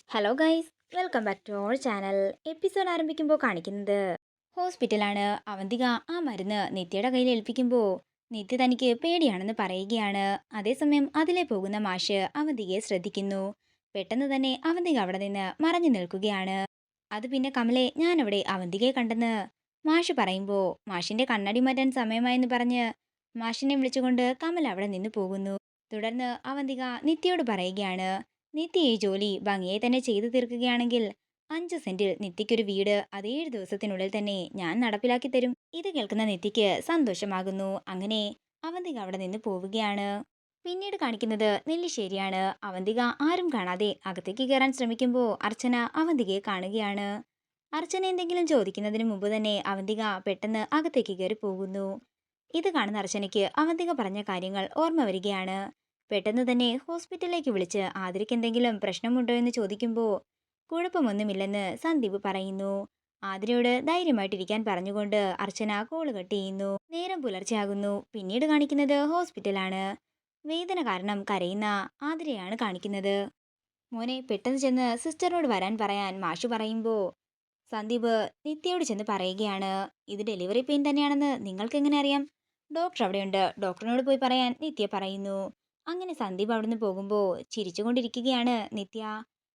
Hello guys, welcome back to our channel. Episode ആരംഭിക്കുമ്പോൾ കാണിക്കുന്നത് ഹോസ്പിറ്റലാണ്. അവന്തിക ആ മരുന്ന് നിത്യയുടെ കയ്യിൽ ഏൽപ്പിക്കുമ്പോൾ നിത്യ തനിക്ക് പേടിയാണെന്ന് പറയുകയാണ്. അതേസമയം അതിലെ പോകുന്ന മാഷ് അവന്തികയെ ശ്രദ്ധിക്കുന്നു. പെട്ടെന്ന് തന്നെ അവന്തിക അവിടെ നിന്ന് മറഞ്ഞു നിൽക്കുകയാണ്. അത് പിന്നെ കമലെ, ഞാനവിടെ അവന്തികയെ കണ്ടെന്ന് മാഷ് പറയുമ്പോൾ മാഷിന്റെ കണ്ണടി മാറ്റാൻ സമയമായെന്ന് പറഞ്ഞ് മാഷിനെ വിളിച്ചുകൊണ്ട് കമൽ അവിടെ നിന്ന് പോകുന്നു. തുടർന്ന് അവന്തിക നിത്യയോട് പറയുകയാണ്, നിത്യ ഈ ജോലി ഭംഗിയായി തന്നെ ചെയ്തു തീർക്കുകയാണെങ്കിൽ 5 സെന്റിൽ നിത്യയ്ക്കൊരു വീട് അത് 7 ദിവസത്തിനുള്ളിൽ തന്നെ ഞാൻ നടപ്പിലാക്കി തരും. ഇത് കേൾക്കുന്ന നിത്യയ്ക്ക് സന്തോഷമാകുന്നു. അങ്ങനെ അവന്തിക അവിടെ നിന്ന് പോവുകയാണ്. പിന്നീട് കാണിക്കുന്നത് നെല്ലിശ്ശേരിയാണ്. അവന്തിക ആരും കാണാതെ അകത്തേക്ക് കയറാൻ ശ്രമിക്കുമ്പോൾ അർച്ചന അവന്തികയെ കാണുകയാണ്. അർച്ചന എന്തെങ്കിലും ചോദിക്കുന്നതിന് മുമ്പ് തന്നെ അവന്തിക പെട്ടെന്ന് അകത്തേക്ക് കയറി പോകുന്നു. ഇത് കാണുന്ന അർച്ചനയ്ക്ക് അവന്തിക പറഞ്ഞ കാര്യങ്ങൾ ഓർമ്മ വരികയാണ്. പെട്ടെന്ന് തന്നെ ഹോസ്പിറ്റലിലേക്ക് വിളിച്ച് ആതിരയ്ക്ക് എന്തെങ്കിലും പ്രശ്നമുണ്ടോ എന്ന് ചോദിക്കുമ്പോൾ കുഴപ്പമൊന്നുമില്ലെന്ന് സന്ദീപ് പറയുന്നു. ആതിരയോട് ധൈര്യമായിട്ടിരിക്കാൻ പറഞ്ഞുകൊണ്ട് അർച്ചന കോള് കട്ട് ചെയ്യുന്നു. നേരം പുലർച്ചെയാകുന്നു. പിന്നീട് കാണിക്കുന്നത് ഹോസ്പിറ്റലാണ്. വേദന കാരണം കരയുന്ന ആതിരയാണ് കാണിക്കുന്നത്. മോനെ, പെട്ടെന്ന് ചെന്ന് സിസ്റ്ററിനോട് വരാൻ പറയാൻ മാഷു പറയുമ്പോൾ സന്ദീപ് നിത്യയോട് ചെന്ന് പറയുകയാണ്, ഇത് ഡെലിവറി പെയിൻ തന്നെയാണെന്ന് നിങ്ങൾക്ക് എങ്ങനെ അറിയാം? ഡോക്ടർ അവിടെയുണ്ട്, ഡോക്ടറിനോട് പോയി പറയാൻ നിത്യ പറയുന്നു. അങ്ങനെ സന്ദീപ് അവിടുന്ന് പോകുമ്പോൾ ചിരിച്ചുകൊണ്ടിരിക്കുകയാണ് നിത്യ.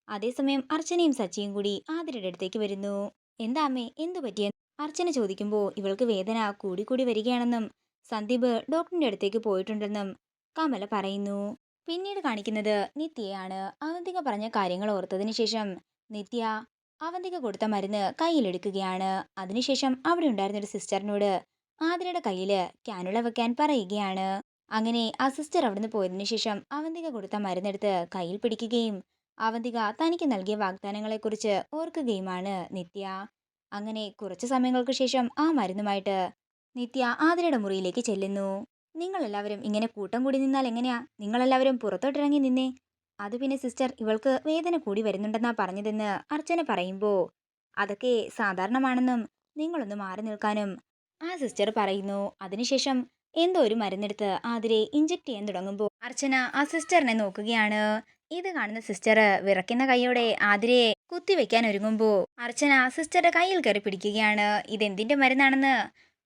അതേസമയം അർച്ചനയും സച്ചിയും കൂടി ആതിരയുടെ അടുത്തേക്ക് വരുന്നു. എന്താ അമ്മേ, എന്തു പറ്റിയെന്ന് അർച്ചന ചോദിക്കുമ്പോൾ ഇവൾക്ക് വേദന കൂടി വരികയാണെന്നും സന്ദീപ് ഡോക്ടറിന്റെ അടുത്തേക്ക് പോയിട്ടുണ്ടെന്നും കമല പറയുന്നു. പിന്നീട് കാണിക്കുന്നത് നിത്യയാണ്. അവന്തിക പറഞ്ഞ കാര്യങ്ങൾ ഓർത്തതിന് ശേഷം നിത്യ അവന്തിക കൊടുത്ത മരുന്ന് കയ്യിലെടുക്കുകയാണ്. അതിനുശേഷം അവിടെ ഉണ്ടായിരുന്ന ഒരു സിസ്റ്ററിനോട് ആതിരയുടെ കയ്യില് ക്യാനുള വെക്കാൻ പറയുകയാണ്. അങ്ങനെ ആ സിസ്റ്റർ അവിടുന്ന് പോയതിനു ശേഷം അവന്തിക കൊടുത്ത മരുന്നെടുത്ത് കയ്യിൽ പിടിക്കുകയും അവന്തിക തനിക്ക് നൽകിയ വാഗ്ദാനങ്ങളെക്കുറിച്ച് ഓർക്കുകയുമാണ് നിത്യ. അങ്ങനെ കുറച്ചു സമയങ്ങൾക്ക് ശേഷം ആ മരുന്നുമായിട്ട് നിത്യ ആതിരയുടെ മുറിയിലേക്ക് ചെല്ലുന്നു. നിങ്ങളെല്ലാവരും ഇങ്ങനെ കൂട്ടം കൂടി നിന്നാൽ എങ്ങനെയാ? നിങ്ങളെല്ലാവരും പുറത്തോട്ടിറങ്ങി നിന്നേ. അത് പിന്നെ സിസ്റ്റർ, ഇവൾക്ക് വേദന കൂടി വരുന്നുണ്ടെന്നാ പറഞ്ഞതെന്ന് അർച്ചന പറയുമ്പോൾ അതൊക്കെ സാധാരണമാണെന്നും നിങ്ങളൊന്ന് മാറി നിൽക്കാനും ആ സിസ്റ്റർ പറയുന്നു. അതിനുശേഷം എന്തോ ഒരു മരുന്നെടുത്ത് ആതിരെ ഇഞ്ചെക്ട് ചെയ്യാൻ തുടങ്ങുമ്പോൾ അർച്ചന ആ സിസ്റ്ററിനെ നോക്കുകയാണ്. ഇത് കാണുന്ന സിസ്റ്റർ വിറയ്ക്കുന്ന കൈയോടെ ആതിരയെ കുത്തിവെക്കാൻ ഒരുങ്ങുമ്പോൾ അർച്ചന സിസ്റ്ററുടെ കയ്യിൽ കയറി പിടിക്കുകയാണ്. ഇതെന്തിന്റെ മരുന്നാണെന്ന്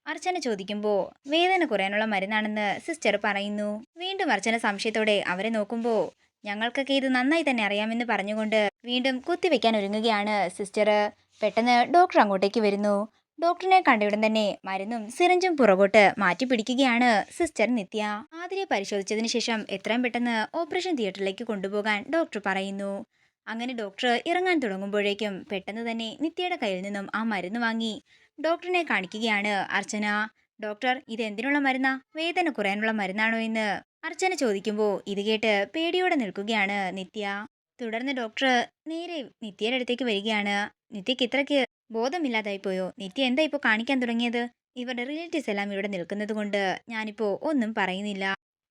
അർച്ചന ചോദിക്കുമ്പോൾ വേദന കുറയാനുള്ള മരുന്നാണെന്ന് സിസ്റ്റർ പറയുന്നു. വീണ്ടും അർച്ചന സംശയത്തോടെ അവരെ നോക്കുമ്പോൾ ഞങ്ങൾക്കൊക്കെ ഇത് നന്നായി തന്നെ അറിയാമെന്ന് പറഞ്ഞുകൊണ്ട് വീണ്ടും കുത്തിവെക്കാൻ ഒരുങ്ങുകയാണ് സിസ്റ്റർ. പെട്ടെന്ന് ഡോക്ടർ അങ്ങോട്ടേക്ക് വരുന്നു. ഡോക്ടറിനെ കണ്ടയുടൻ തന്നെ മരുന്നും സിറിഞ്ചും പുറകോട്ട് മാറ്റി പിടിക്കുകയാണ് സിസ്റ്റർ നിത്യ. ആതിരയെ പരിശോധിച്ചതിന് ശേഷം എത്രയും പെട്ടെന്ന് ഓപ്പറേഷൻ തിയേറ്ററിലേക്ക് കൊണ്ടുപോകാൻ ഡോക്ടർ പറയുന്നു. അങ്ങനെ ഡോക്ടർ ഇറങ്ങാൻ തുടങ്ങുമ്പോഴേക്കും പെട്ടെന്ന് തന്നെ നിത്യയുടെ കയ്യിൽ നിന്നും ആ മരുന്ന് വാങ്ങി ഡോക്ടറിനെ കാണിക്കുകയാണ് അർച്ചന. ഡോക്ടർ, ഇത് എന്തിനുള്ള മരുന്നാ? വേദന കുറയാനുള്ള മരുന്നാണോ എന്ന് അർച്ചന ചോദിക്കുമ്പോൾ ഇത് കേട്ട് പേടിയോടെ നിൽക്കുകയാണ് നിത്യ. തുടർന്ന് ഡോക്ടർ നേരെ നിത്യയുടെ അടുത്തേക്ക് വരികയാണ്. നിത്യക്ക് ഇത്രയ്ക്ക് ബോധമില്ലാതായി പോയോ? നിത്യ എന്താ ഇപ്പോൾ കാണിക്കാൻ തുടങ്ങിയത്? ഇവരുടെ റിലേറ്റീവ്സ് എല്ലാം ഇവിടെ നിൽക്കുന്നത് കൊണ്ട് ഞാനിപ്പോൾ ഒന്നും പറയുന്നില്ല.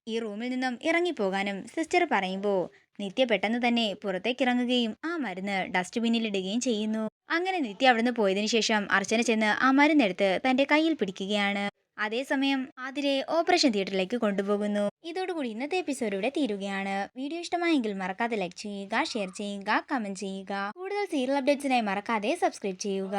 ഈ റൂമിൽ നിന്നും ഇറങ്ങിപ്പോകാനും സിസ്റ്റർ പറയുമ്പോൾ നിത്യ പെട്ടെന്ന് തന്നെ പുറത്തേക്ക് ഇറങ്ങുകയും ആ മരുന്ന് ഡസ്റ്റ്ബിന്നിൽ ഇടുകയും ചെയ്യുന്നു. അങ്ങനെ നിത്യ അവിടുന്ന് പോയതിനു ശേഷം അർച്ചന ചെന്ന് ആ മരുന്നെടുത്ത് തന്റെ കയ്യിൽ പിടിക്കുകയാണ്. അതേസമയം ആതിരെ ഓപ്പറേഷൻ തിയേറ്ററിലേക്ക് കൊണ്ടുപോകുന്നു. ഇതോടുകൂടി ഇന്നത്തെ എപ്പിസോഡ് ഇവിടെ തീരുകയാണ്. വീഡിയോ ഇഷ്ടമായെങ്കിൽ മറക്കാതെ ലൈക്ക് ചെയ്യുക, ഷെയർ ചെയ്യുക, കമന്റ് ചെയ്യുക. കൂടുതൽ സീരിയൽ അപ്ഡേറ്റ്സിനായി മറക്കാതെ സബ്സ്ക്രൈബ് ചെയ്യുക.